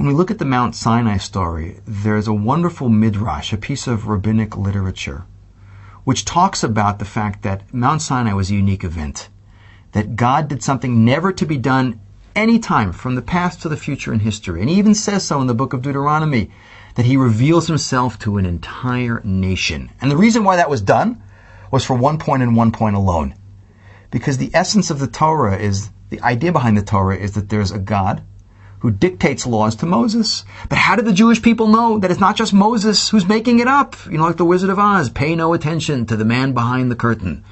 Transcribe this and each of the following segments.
When we look at the Mount Sinai story, there's a wonderful midrash, a piece of rabbinic literature, which talks about the fact that Mount Sinai was a unique event, that God did something never to be done any time from the past to the future in history. And he even says so in the book of Deuteronomy, that he reveals himself to an entire nation. And the reason why that was done was for one point and one point alone. Because the essence of the Torah is, the idea behind the Torah is that there's a God who dictates laws to Moses. But how did the Jewish people know that it's not just Moses who's making it up? You know, like the Wizard of Oz, pay no attention to the man behind the curtain.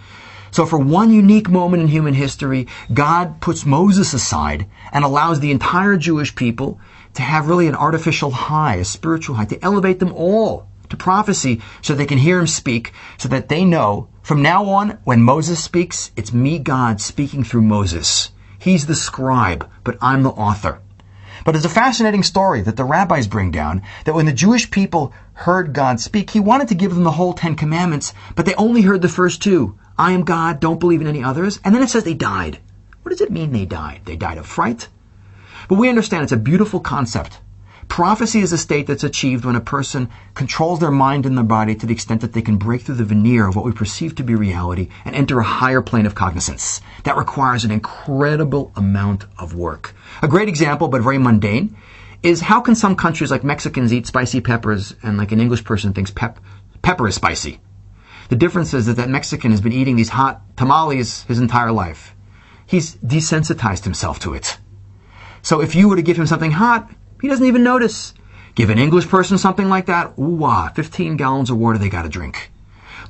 So for one unique moment in human history, God puts Moses aside and allows the entire Jewish people to have really an artificial high, a spiritual high, to elevate them all to prophecy so they can hear him speak, so that they know from now on, when Moses speaks, it's me, God, speaking through Moses. He's the scribe, but I'm the author. But it's a fascinating story that the rabbis bring down, that when the Jewish people heard God speak, he wanted to give them the whole 10 Commandments, but they only heard the first 2. I am God, don't believe in any others. And then it says they died. What does it mean they died? They died of fright? But we understand it's a beautiful concept. Prophecy is a state that's achieved when a person controls their mind and their body to the extent that they can break through the veneer of what we perceive to be reality and enter a higher plane of cognizance. That requires an incredible amount of work. A great example, but very mundane, is how can some countries like Mexicans eat spicy peppers and like an English person thinks pepper is spicy? The difference is that Mexican has been eating these hot tamales his entire life. He's desensitized himself to it. So if you were to give him something hot, he doesn't even notice. Give an English person something like that, 15 gallons of water they got to drink.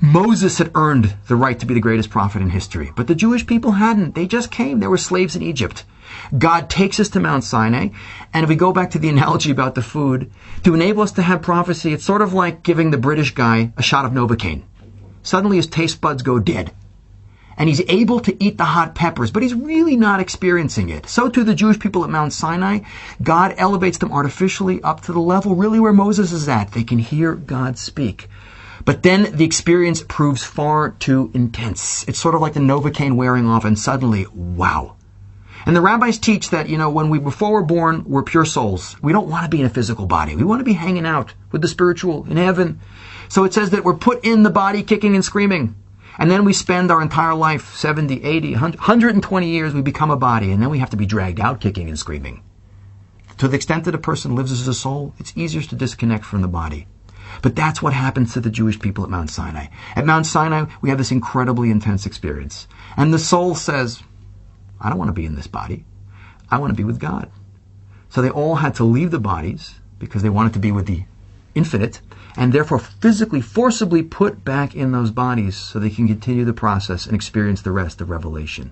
Moses had earned the right to be the greatest prophet in history, but the Jewish people hadn't. They just came. They were slaves in Egypt. God takes us to Mount Sinai, and if we go back to the analogy about the food, to enable us to have prophecy, it's sort of like giving the British guy a shot of Novocaine. Suddenly his taste buds go dead. And he's able to eat the hot peppers, but he's really not experiencing it. So too the Jewish people at Mount Sinai, God elevates them artificially up to the level really where Moses is at. They can hear God speak. But then the experience proves far too intense. It's sort of like the Novocaine wearing off, and suddenly, wow. And the rabbis teach that, before we're born, we're pure souls. We don't want to be in a physical body. We want to be hanging out with the spiritual in heaven. So it says that we're put in the body kicking and screaming. And then we spend our entire life, 70, 80, 120 years, we become a body, and then we have to be dragged out kicking and screaming. To the extent that a person lives as a soul, it's easier to disconnect from the body. But that's what happens to the Jewish people at Mount Sinai. At Mount Sinai, we have this incredibly intense experience. And the soul says, I don't want to be in this body. I want to be with God. So they all had to leave the bodies because they wanted to be with the infinite, and therefore physically, forcibly put back in those bodies so they can continue the process and experience the rest of Revelation.